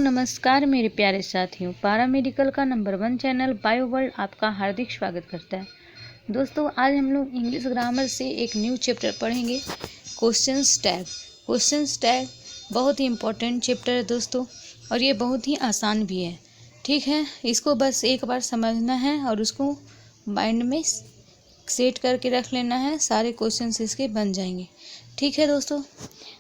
नमस्कार मेरे प्यारे साथियों, पैरामेडिकल का नंबर 1 चैनल बायो वर्ल्ड आपका हार्दिक स्वागत करता है। दोस्तों, आज हम लोग इंग्लिश ग्रामर से एक न्यू चैप्टर पढ़ेंगे, क्वेश्चंस टैग। क्वेश्चंस टैग बहुत ही इम्पोर्टेंट चैप्टर है दोस्तों, और ये बहुत ही आसान भी है। ठीक है, इसको बस एक बार समझना है और उसको माइंड में सेट करके रख लेना है, सारे क्वेश्चंस इसके बन जाएंगे। ठीक है दोस्तों,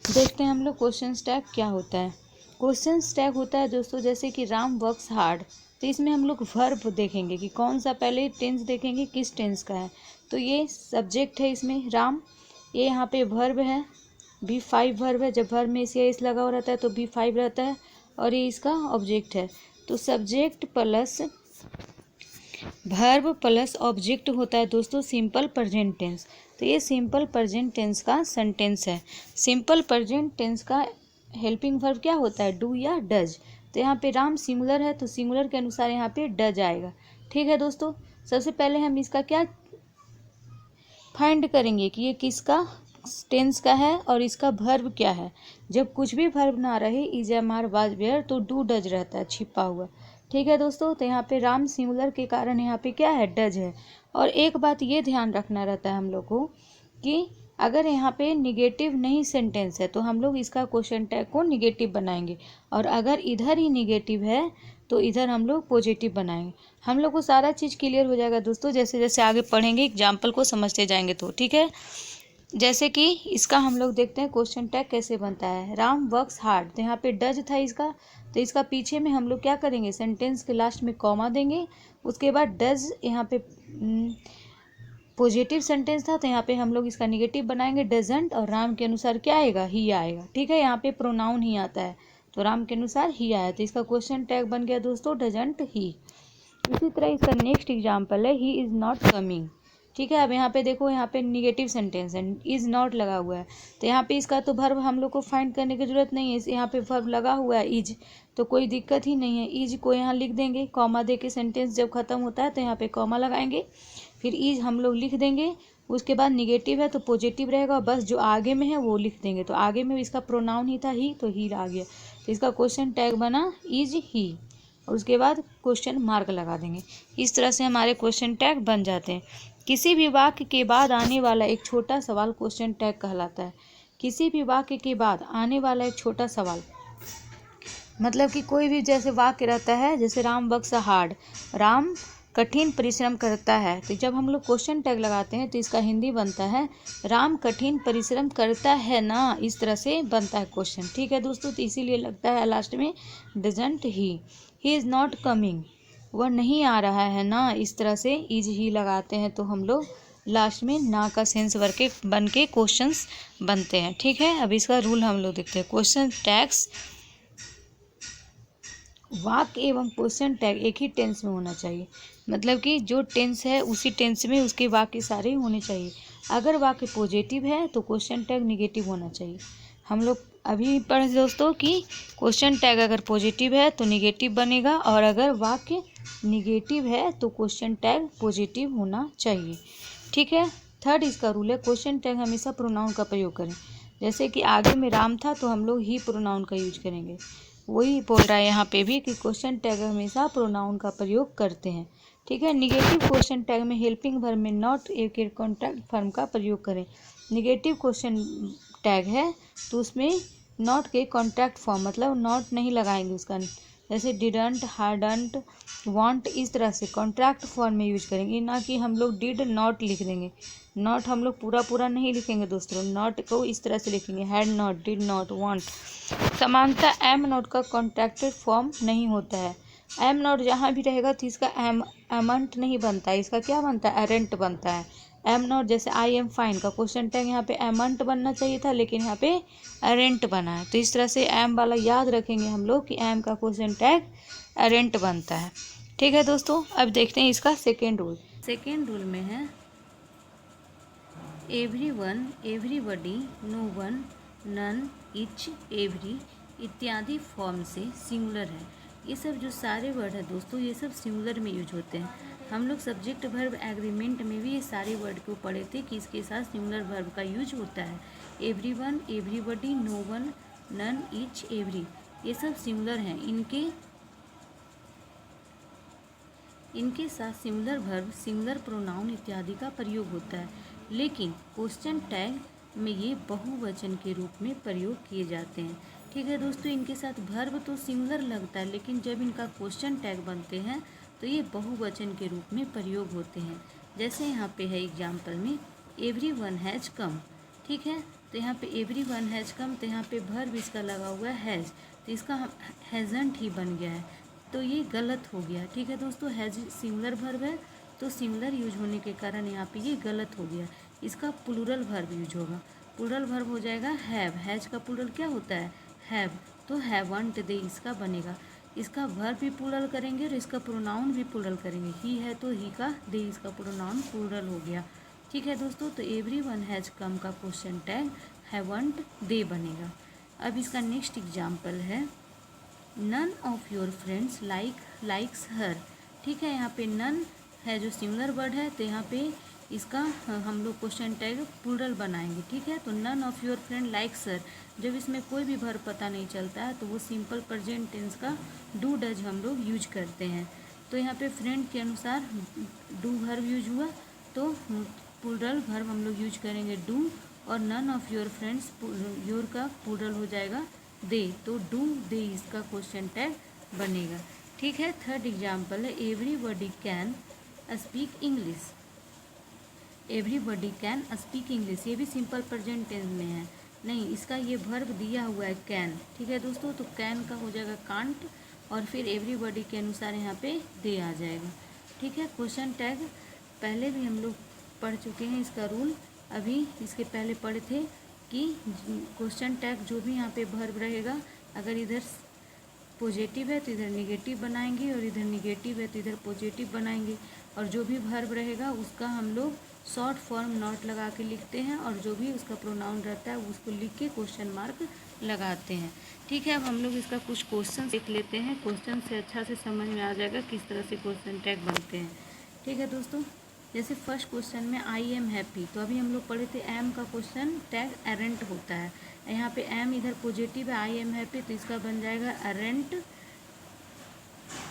देखते हैं हम लोग क्वेश्चंस टैग क्या होता है। क्वेश्चंस टैग होता है दोस्तों, जैसे कि राम वर्क्स हार्ड, तो इसमें हम लोग वर्ब देखेंगे कि कौन सा, पहले टेंस देखेंगे किस टेंस का है। तो ये सब्जेक्ट है इसमें राम, ये यहाँ पे वर्ब है, V5 वर्ब है। जब वर्ब में एस लगा हुआ रहता है तो V5 रहता है, और ये इसका ऑब्जेक्ट है। तो subject plus verb plus object होता है दोस्तों सिंपल प्रेजेंट टेंस। तो ये सिंपल प्रेजेंट टेंस का सेंटेंस है। सिंपल प्रेजेंट टेंस का हेल्पिंग वर्ब क्या होता है, डू या डज। तो यहाँ पे राम सिंगुलर है तो सिंगुलर के अनुसार यहाँ पे डज आएगा। ठीक है दोस्तों, सबसे पहले हम इसका क्या फाइंड करेंगे कि ये किसका टेंस का है और इसका वर्ब क्या है। जब कुछ भी वर्ब ना रहे, is, am, are, was, were, तो डू डज रहता है छिपा हुआ। ठीक है दोस्तों, तो यहाँ पे राम सिंगुलर के कारण यहाँ पे क्या है, डज है। और एक बात ये ध्यान रखना रहता है हम लोग को कि अगर यहाँ पे निगेटिव नहीं सेंटेंस है तो हम लोग इसका क्वेश्चन टैग को निगेटिव बनाएंगे, और अगर इधर ही निगेटिव है तो इधर हम लोग पॉजिटिव बनाएंगे। हम लोग को सारा चीज़ क्लियर हो जाएगा दोस्तों, जैसे जैसे आगे पढ़ेंगे एग्जाम्पल को समझते जाएंगे तो। ठीक है, जैसे कि इसका हम लोग देखते हैं क्वेश्चन टैग कैसे बनता है। राम वर्क्स हार्ड, तो यहाँ पे डज था इसका, तो इसका पीछे में हम लोग क्या करेंगे, सेंटेंस के लास्ट में कॉमा देंगे। उसके बाद डज यहाँ पे पॉजिटिव सेंटेंस था तो यहाँ पे हम लोग इसका निगेटिव बनाएंगे, डजंट, और राम के अनुसार क्या आएगा, ही आएगा। ठीक है, यहाँ पे प्रोनाउन ही आता है तो राम के अनुसार ही आया, तो इसका क्वेश्चन टैग बन गया दोस्तों डजंट ही। इसी तरह इसका नेक्स्ट एग्जाम्पल है, ही इज़ नॉट कमिंग। ठीक है, अब यहाँ पे देखो, यहाँ पे निगेटिव सेंटेंस है, इज़ नॉट लगा हुआ है, तो यहाँ पे इसका तो वर्ब हम लोग को फाइंड करने की जरूरत नहीं है। यहाँ पे वर्ब लगा हुआ है इज, तो कोई दिक्कत ही नहीं है। इज को यहाँ लिख देंगे, कॉमा दे के सेंटेंस जब खत्म होता है तो यहाँ पे कॉमा लगाएंगे, फिर इज हम लोग लिख देंगे। उसके बाद निगेटिव है तो पॉजिटिव रहेगा, बस जो आगे में है वो लिख देंगे। तो आगे में इसका प्रोनाउन ही था ही, तो ही आ गया, तो इसका क्वेश्चन टैग बना इज ही, और उसके बाद क्वेश्चन मार्क लगा देंगे। इस तरह से हमारे क्वेश्चन टैग बन जाते हैं। किसी भी वाक्य के बाद आने वाला एक छोटा सवाल क्वेश्चन टैग कहलाता है। किसी भी वाक्य के बाद आने वाला एक छोटा सवाल, मतलब कि कोई भी जैसे वाक्य रहता है, जैसे राम वर्क्स हार्ड, राम कठिन परिश्रम करता है, तो जब हम लोग क्वेश्चन टैग लगाते हैं तो इसका हिंदी बनता है राम कठिन परिश्रम करता है ना, इस तरह से बनता है क्वेश्चन। ठीक है दोस्तों, तो इसीलिए लगता है लास्ट में doesn't he is not coming, वह नहीं आ रहा है ना, इस तरह से इज ही लगाते हैं तो हम लोग लास्ट में ना का सेंस बन के क्वेश्चंस बनते हैं। ठीक है, अब इसका रूल हम लोग देखते हैं। क्वेश्चन टैग्स, वाक्य एवं क्वेश्चन टैग एक ही टेंस में होना चाहिए, मतलब कि जो टेंस है उसी टेंस में उसके वाक्य सारे होने चाहिए। अगर वाक्य पॉजिटिव है तो क्वेश्चन टैग निगेटिव होना चाहिए। हम लोग अभी पढ़े दोस्तों कि क्वेश्चन टैग अगर पॉजिटिव है तो निगेटिव बनेगा, और अगर वाक्य निगेटिव है तो क्वेश्चन टैग पॉजिटिव होना चाहिए। ठीक है, थर्ड इसका रूल है, क्वेश्चन टैग हमेशा प्रोनाउन का प्रयोग करें। जैसे कि आगे में राम था तो हम लोग ही प्रोनाउन का यूज करेंगे। वही बोल रहा है यहाँ पे भी कि क्वेश्चन टैग हमेशा प्रोनाउन का प्रयोग करते हैं। ठीक है, निगेटिव क्वेश्चन टैग में हेल्पिंग वर्ब में नॉट एक कॉन्ट्रैक्ट फॉर्म का प्रयोग करें। निगेटिव क्वेश्चन टैग है तो उसमें नॉट के कॉन्ट्रैक्ट फॉर्म, मतलब नॉट नहीं लगाएंगे उसका, जैसे डिडंट, हार्डंट, वांट, इस तरह से कॉन्ट्रैक्ट फॉर्म में यूज करेंगे, ना कि हम लोग डिड नॉट लिख देंगे। नॉट हम लोग पूरा पूरा नहीं लिखेंगे दोस्तों, नॉट को इस तरह से लिखेंगे, had not, did not, want. समानता एम नॉट का कॉन्ट्रैक्टेड फॉर्म नहीं होता है। एम नॉट जहाँ भी रहेगा तो इसका एमंट नहीं बनता है, इसका क्या बनता है, एरेंट बनता है। एम नॉट, जैसे आई एम फाइन का क्वेश्चन टैग यहाँ पे एमंट बनना चाहिए था, लेकिन यहाँ पे एरेंट बना है। तो इस तरह से एम वाला याद रखेंगे हम लोग कि एम का क्वेश्चन टैग एरेंट बनता है। ठीक है दोस्तों, अब देखते हैं इसका सेकेंड रूल। सेकेंड रूल में है everyone, everybody, no one, none, each, every इत्यादि फॉर्म से सिंगुलर है। ये सब जो सारे वर्ड है दोस्तों, ये सब सिंगुलर में यूज होते हैं। हम लोग सब्जेक्ट वर्ब एग्रीमेंट में भी ये सारे वर्ड को पढ़े थे कि इसके साथ सिंगुलर वर्ब का यूज होता है। Everyone, everybody, no one, none, each, every, ये सब सिंगुलर हैं, इनके साथ सिंगुलर वर्ब, सिंगुलर प्रोनाउन इत्यादि का प्रयोग होता है, लेकिन क्वेश्चन टैग में ये बहुवचन के रूप में प्रयोग किए जाते हैं। ठीक है दोस्तों, इनके साथ वर्ब तो सिंगुलर लगता है, लेकिन जब इनका क्वेश्चन टैग बनते हैं तो ये बहुवचन के रूप में प्रयोग होते हैं। जैसे यहाँ पे है एग्जाम्पल में एवरीवन हैज़ कम। ठीक है, तो यहाँ पे एवरीवन हैज़ कम, तो यहाँ पे वर्ब इसका लगा हुआ है हैज़, तो इसका हैज़ंट ही बन गया है, तो ये गलत हो गया। ठीक है दोस्तों, हैज़ सिंगुलर वर्ब है, तो सिंगुलर यूज होने के कारण यहाँ पे ये गलत हो गया। इसका प्लूरल वर्ब यूज होगा। प्लूरल वर्ब हो जाएगा हैव। हैज का प्लूरल क्या होता है? हैव। तो हैवंट दे इसका बनेगा। इसका वर्ब भी प्लूरल करेंगे और इसका प्रोनाउन भी प्लूरल करेंगे। ही है तो ही का दे इसका प्रोनाउन प्लूरल हो गया। ठीक है दोस्तों, तो एवरीवन हैज कम का क्वेश्चन टैग हैवंट दे बनेगा। अब इसका नेक्स्ट एग्जाम्पल है none of your friends likes her. ठीक है, यहाँ पे नन है जो सिंगुलर वर्ड है, तो यहाँ पे इसका हम लोग क्वेश्चन टैग प्लूरल बनाएंगे। ठीक है, तो none of your friend likes her, जब इसमें कोई भी वर्ब पता नहीं चलता है तो वो सिंपल प्रेजेंट टेंस का डू डज हम लोग यूज करते हैं। तो यहाँ पे फ्रेंड के अनुसार डू वर्ब यूज हुआ, तो प्लूरल वर्ब हम लोग यूज करेंगे डू, और none of your friends your का प्लूरल हो जाएगा दे, तो डू दे इसका क्वेश्चन टैग बनेगा। ठीक है, थर्ड एग्जाम्पल है everybody can speak English. Everybody can speak English, ये भी सिंपल प्रेजेंट टेंस में है, नहीं इसका ये वर्ब दिया हुआ है कैन। ठीक है दोस्तों, तो कैन का हो जाएगा कांट, और फिर एवरीबॉडी के अनुसार यहाँ पे दे आ जाएगा। ठीक है, क्वेश्चन टैग पहले भी हम लोग पढ़ चुके हैं इसका रूल, अभी इसके पहले पढ़े थे कि क्वेश्चन टैग जो भी यहाँ पे वर्ब रहेगा, अगर इधर पॉजिटिव है तो इधर निगेटिव बनाएंगे, और इधर निगेटिव है तो इधर पॉजिटिव बनाएंगे, और जो भी वर्ब रहेगा उसका हम लोग शॉर्ट फॉर्म नॉट लगा के लिखते हैं, और जो भी उसका प्रोनाउन रहता है उसको लिख के क्वेश्चन मार्क लगाते हैं। ठीक है, अब हम लोग इसका कुछ क्वेश्चन देख लेते हैं, क्वेश्चन से अच्छा से समझ में आ जाएगा किस तरह से क्वेश्चन टैग बनते हैं। ठीक है दोस्तों, जैसे फर्स्ट क्वेश्चन में आई एम हैप्पी, तो अभी हम लोग पढ़े थे एम का क्वेश्चन टैग एरेंट होता है। यहाँ पे एम इधर पॉजिटिव है, आई एम हैप्पी, तो इसका बन जाएगा एरेंट।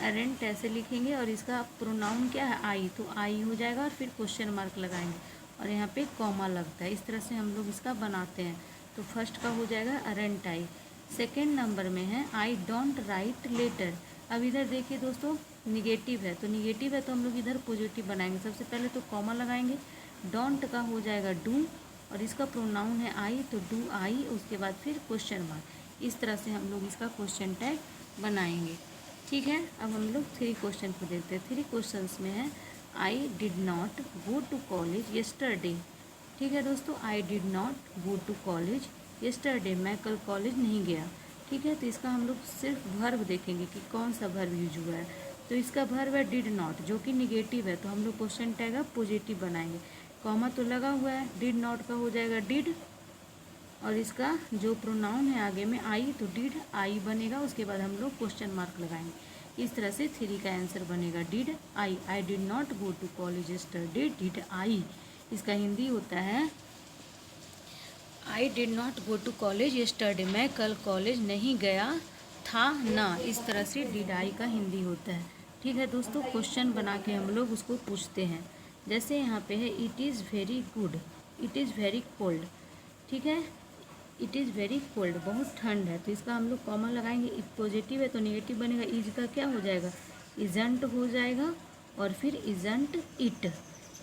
एरेंट ऐसे लिखेंगे, और इसका प्रोनाउन क्या है? आई, तो आई हो जाएगा, और फिर क्वेश्चन मार्क लगाएंगे, और यहाँ पे कॉमा लगता है। इस तरह से हम लोग इसका बनाते हैं। तो फर्स्ट का हो जाएगा एरेंट आई। सेकेंड नंबर में है आई डोंट राइट लेटर। अब इधर देखिए दोस्तों, निगेटिव है, तो निगेटिव है तो हम लोग इधर पॉजिटिव बनाएंगे। सबसे पहले तो कॉमा लगाएंगे, डोंट का हो जाएगा डू, और इसका प्रोनाउन है आई, तो डू आई, उसके बाद फिर क्वेश्चन मार्क। इस तरह से हम लोग इसका क्वेश्चन टैग बनाएंगे। ठीक है, अब हम लोग थ्री क्वेश्चन को देखते हैं। थ्री क्वेश्चंस में है I did not go to college yesterday. ठीक है दोस्तों, I did not go to college yesterday, मैं कल कॉलेज नहीं गया। ठीक है, तो इसका हम लोग सिर्फ वर्ब देखेंगे कि कौन सा वर्ब यूज हुआ है। तो इसका वर्ब है डिड नॉट, जो कि निगेटिव है, तो हम लोग क्वेश्चन टैग अब पॉजिटिव बनाएंगे। कॉमा तो लगा हुआ है, डिड नॉट का हो जाएगा डिड, और इसका जो प्रोनाउन है आगे में आई, तो डिड आई बनेगा। उसके बाद हम लोग क्वेश्चन मार्क लगाएंगे। इस तरह से थ्री का आंसर बनेगा did I. I did not go to college yesterday, did I. इसका हिंदी होता है I did not go to college yesterday, मैं कल कॉलेज नहीं गया था ना। इस तरह से डिड आई का हिंदी होता है। ठीक है दोस्तों, क्वेश्चन बना के हम लोग उसको पूछते हैं। जैसे यहाँ पे है it is very good, it is very cold. ठीक है, इट इज़ वेरी कोल्ड, बहुत ठंड है, तो इसका हम लोग कॉमा लगाएंगे। इफ पॉजिटिव है तो नेगेटिव बनेगा, इज का क्या हो जाएगा? इजंट हो जाएगा, और फिर इजंट इट,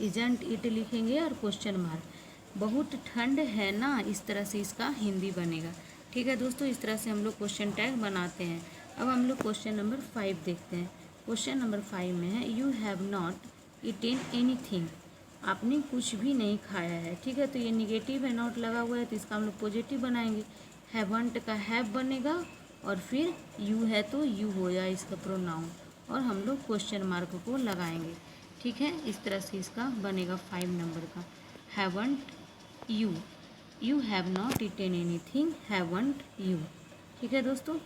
इजंट इट लिखेंगे, और क्वेश्चन मार्क। बहुत ठंड है ना, इस तरह से इसका हिंदी बनेगा। ठीक है दोस्तों, इस तरह से हम लोग क्वेश्चन टैग बनाते हैं। अब हम लोग क्वेश्चन नंबर 5 देखते हैं। क्वेश्चन नंबर 5 में है you have not eaten anything, आपने कुछ भी नहीं खाया है। ठीक है, तो ये निगेटिव है, नॉट लगा हुआ है, तो इसका हम लोग पॉजिटिव बनाएंगे। हैवंट का हैव बनेगा, और फिर यू है तो यू हो जाए इसका प्रोनाउन, और हम लोग क्वेश्चन मार्क को लगाएंगे। ठीक है, इस तरह से इसका बनेगा 5 नंबर का। Haven't you, you have not eaten anything, haven't you. ठीक है दोस्तों,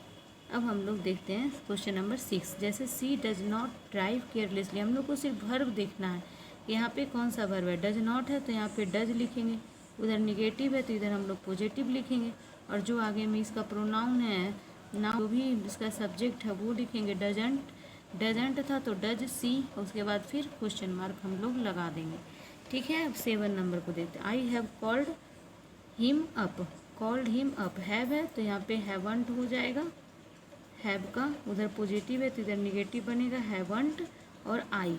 अब हम लोग देखते हैं क्वेश्चन नंबर 6। जैसे सी डज नॉट ड्राइव केयरलेसली, हम लोग को सिर्फ वर्ब देखना है। यहाँ पे कौन सा वर्ब है? डज नॉट है, तो यहाँ पे डज लिखेंगे। उधर निगेटिव है तो इधर हम लोग पॉजिटिव लिखेंगे, और जो आगे में इसका प्रोनाउन है नाउन जो भी इसका सब्जेक्ट है वो लिखेंगे डजंट था तो डज सी, उसके बाद फिर क्वेश्चन मार्क हम लोग लगा देंगे। ठीक है, अब 7 नंबर को देखते हैं। I have called him up, have है तो यहाँ पे हैवंट हो जाएगा, हैव का उधर पॉजिटिव है तो इधर निगेटिव बनेगा, हैवंट और आई।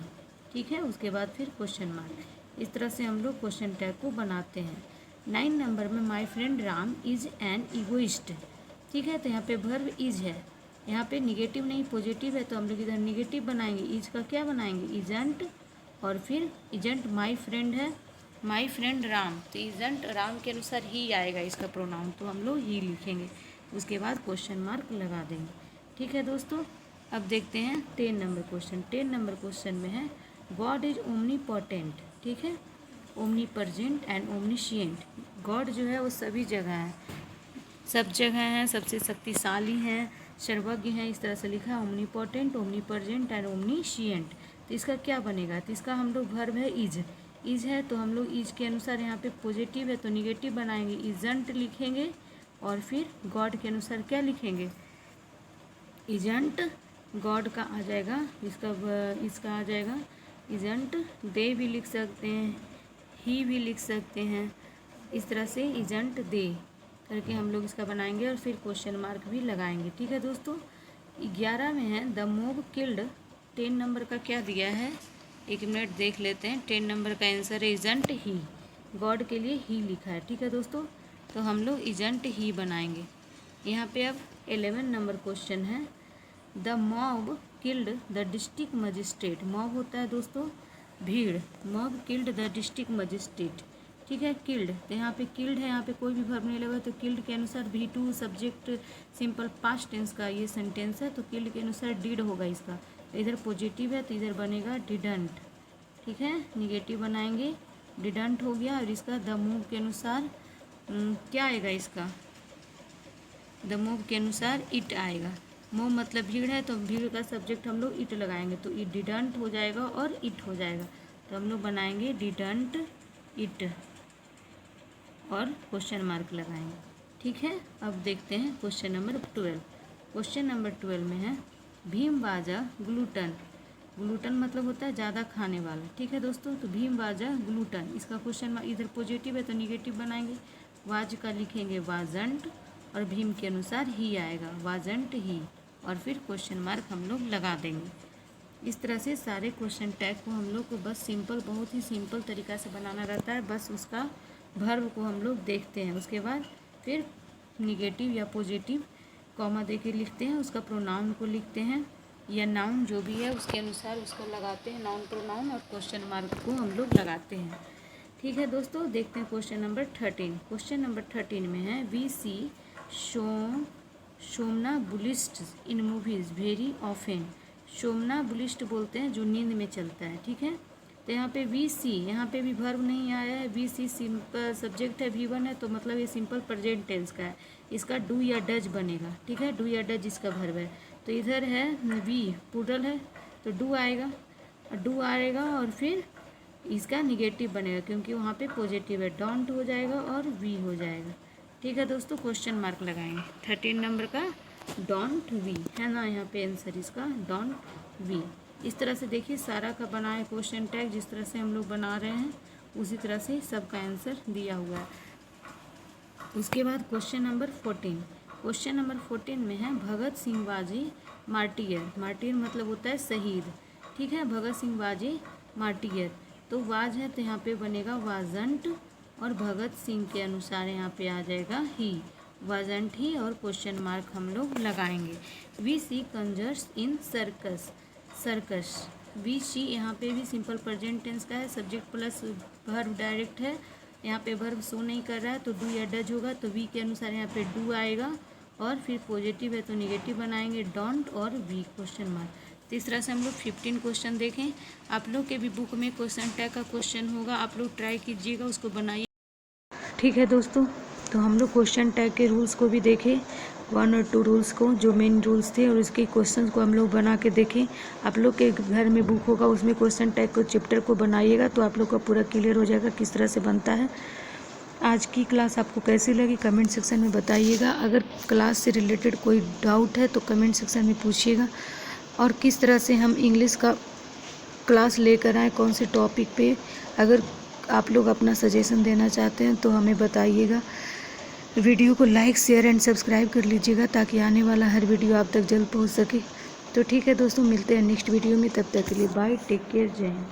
ठीक है, उसके बाद फिर क्वेश्चन मार्क। इस तरह से हम लोग क्वेश्चन टैग को बनाते हैं। 9 नंबर में my friend Ram is an egoist. ठीक है, तो यहाँ पे वर्ब इज है, यहाँ पे निगेटिव नहीं पॉजिटिव है तो हम लोग इधर निगेटिव बनाएंगे। इज का क्या बनाएंगे, इजंट, और फिर इजंट माय फ्रेंड है, माय फ्रेंड राम, तो इजंट राम के अनुसार ही आएगा इसका प्रोनाउन, तो हम लोग ही लिखेंगे। उसके बाद क्वेश्चन मार्क लगा देंगे। ठीक है दोस्तों, अब देखते हैं 10 नंबर क्वेश्चन। 10 नंबर क्वेश्चन में है गॉड इज ओमनीपोटेंट। ठीक है, ओमनीप्रेजेंट एंड ओमनीशिएंट। गॉड जो है वो सभी जगह है, सब जगह हैं, सबसे शक्तिशाली हैं, सर्वज्ञ हैं, इस तरह से लिखा है। ओमनीपोटेंट, ओमनीप्रेजेंट एंड ओमनीशिएंट, तो इसका क्या बनेगा, तो इसका हम लोग वर्ब है इज है तो हम लोग इज के अनुसार यहाँ पे पॉजिटिव है तो निगेटिव बनाएंगे, इजंट लिखेंगे, और फिर गॉड के अनुसार क्या लिखेंगे, इजंट गॉड का आ जाएगा, इसका आ जाएगा इजंट, दे भी लिख सकते हैं, ही भी लिख सकते हैं, इस तरह से इजंट दे करके हम लोग इसका बनाएंगे और फिर क्वेश्चन मार्क भी लगाएंगे। ठीक है दोस्तों, 11 में है द मोब किल्ड। 10 नंबर का क्या दिया है, एक मिनट देख लेते हैं। 10 नंबर का आंसर है इजंट ही, गॉड के लिए ही लिखा है। ठीक है दोस्तों, तो हम लोग इजंट ही बनाएंगे। यहाँ पे अब 11 नंबर क्वेश्चन है the mob killed the district magistrate. Mob होता है दोस्तों भीड़, mob killed the district magistrate. ठीक है, किल्ड, तो यहाँ पे किल्ड है, यहाँ पे कोई भी वर्ब नहीं लगा तो किल्ड के अनुसार V2 subject simple past tense का ये सेंटेंस है तो किल्ड के अनुसार डिड होगा इसका, तो इधर पॉजिटिव है तो इधर बनेगा डिडंट। ठीक है, निगेटिव बनाएंगे, डिडंट हो गया, और इसका द मूव के अनुसार क्या आएगा, इसका द मूव के अनुसार इट आएगा। मूव मतलब भीड़ है तो भीड़ का सब्जेक्ट हम लोग इट लगाएंगे तो इट डिडंट हो जाएगा और इट हो जाएगा, तो हम लोग बनाएंगे डिडंट इट और क्वेश्चन मार्क लगाएंगे। ठीक है, अब देखते हैं क्वेश्चन नंबर 12। क्वेश्चन नंबर 12 में है भीम बाजा ग्लूटन। ग्लूटन मतलब होता है ज़्यादा खाने वाला। ठीक है दोस्तों, तो भीम बाजा ग्लूटन, इसका क्वेश्चन इधर पॉजिटिव है तो निगेटिव बनाएंगे, वाज का लिखेंगे वाजंट, और भीम के अनुसार ही आएगा, वाजंट ही, और फिर क्वेश्चन मार्क हम लोग लगा देंगे। इस तरह से सारे क्वेश्चन टैग को हम लोग को बस सिंपल, बहुत ही सिंपल तरीका से बनाना रहता है। बस उसका वर्ब को हम लोग देखते हैं, उसके बाद फिर निगेटिव या पॉजिटिव कॉमा दे के लिखते हैं, उसका प्रोनाउन को लिखते हैं या नाउन जो भी है उसके अनुसार उसको लगाते हैं, नाउन प्रोनाउन, और क्वेश्चन मार्क को हम लोग लगाते हैं। ठीक है दोस्तों, देखते हैं क्वेश्चन नंबर 13। क्वेश्चन नंबर 13 में है we see somnambulist in movies very often. Somnambulist बोलते हैं जो नींद में चलता है। ठीक है, तो यहाँ पे वी सी, यहाँ पे भी वर्ब नहीं आया है, वी सी सिंपल सब्जेक्ट है, V1 है तो मतलब ये सिंपल प्रेजेंट टेंस का है, इसका डू या डज बनेगा। ठीक है, डू या डज इसका वर्ब है, तो इधर है वी प्लूरल है तो डू आएगा, और फिर इसका निगेटिव बनेगा क्योंकि वहाँ पे पॉजिटिव है, डोंट हो जाएगा और वी हो जाएगा। ठीक है दोस्तों, क्वेश्चन मार्क लगाएंगे 13 नंबर का, डोंट वी है ना, यहाँ पे आंसर इसका डोंट वी। इस तरह से देखिए सारा का बना है क्वेश्चन टैग, जिस तरह से हम लोग बना रहे हैं उसी तरह से सबका आंसर दिया हुआ है। उसके बाद क्वेश्चन नंबर 14। क्वेश्चन नंबर 14 में है भगत सिंह बाजी मार्टियर। मार्टियर मतलब होता है शहीद। ठीक है, भगत सिंह बाजी मार्टियर, तो वाज है तो यहाँ पे बनेगा वाजंट, और भगत सिंह के अनुसार यहाँ पे आ जाएगा ही, वाजंट ही, और क्वेश्चन मार्क हम लोग लगाएंगे। We see conjurers in circus, we see यहाँ पे भी सिंपल प्रेजेंट टेंस का है, सब्जेक्ट प्लस वर्ब डायरेक्ट है, यहाँ पे वर्ब शो नहीं कर रहा है तो डू या डज होगा, तो वी के अनुसार यहाँ पे डू आएगा, और फिर पॉजिटिव है तो निगेटिव बनाएंगे, डोंट और वी क्वेश्चन मार्क। तो इस तरह से हम लोग 15 क्वेश्चन देखें। आप लोग के भी बुक में क्वेश्चन टैग का क्वेश्चन होगा, आप लोग ट्राई कीजिएगा, उसको बनाइए। ठीक है दोस्तों, तो हम लोग क्वेश्चन टैग के रूल्स को भी देखें, 1 और 2 रूल्स को, जो मेन रूल्स थे, और उसके क्वेश्चंस को हम लोग बना के देखें। आप लोग के घर में बुक होगा, उसमें क्वेश्चन टैग को चैप्टर को बनाइएगा तो आप लोग का पूरा क्लियर हो जाएगा किस तरह से बनता है। आज की क्लास आपको कैसी लगी कमेंट सेक्शन में बताइएगा। अगर क्लास से रिलेटेड कोई डाउट है तो कमेंट सेक्शन में पूछिएगा, और किस तरह से हम इंग्लिश का क्लास लेकर आए, कौन से टॉपिक पे, अगर आप लोग अपना सजेशन देना चाहते हैं तो हमें बताइएगा। वीडियो को लाइक शेयर एंड सब्सक्राइब कर लीजिएगा ताकि आने वाला हर वीडियो आप तक जल्द पहुंच सके। तो ठीक है दोस्तों, मिलते हैं नेक्स्ट वीडियो में, तब तक के लिए बाय, टेक केयर, जय हिंद।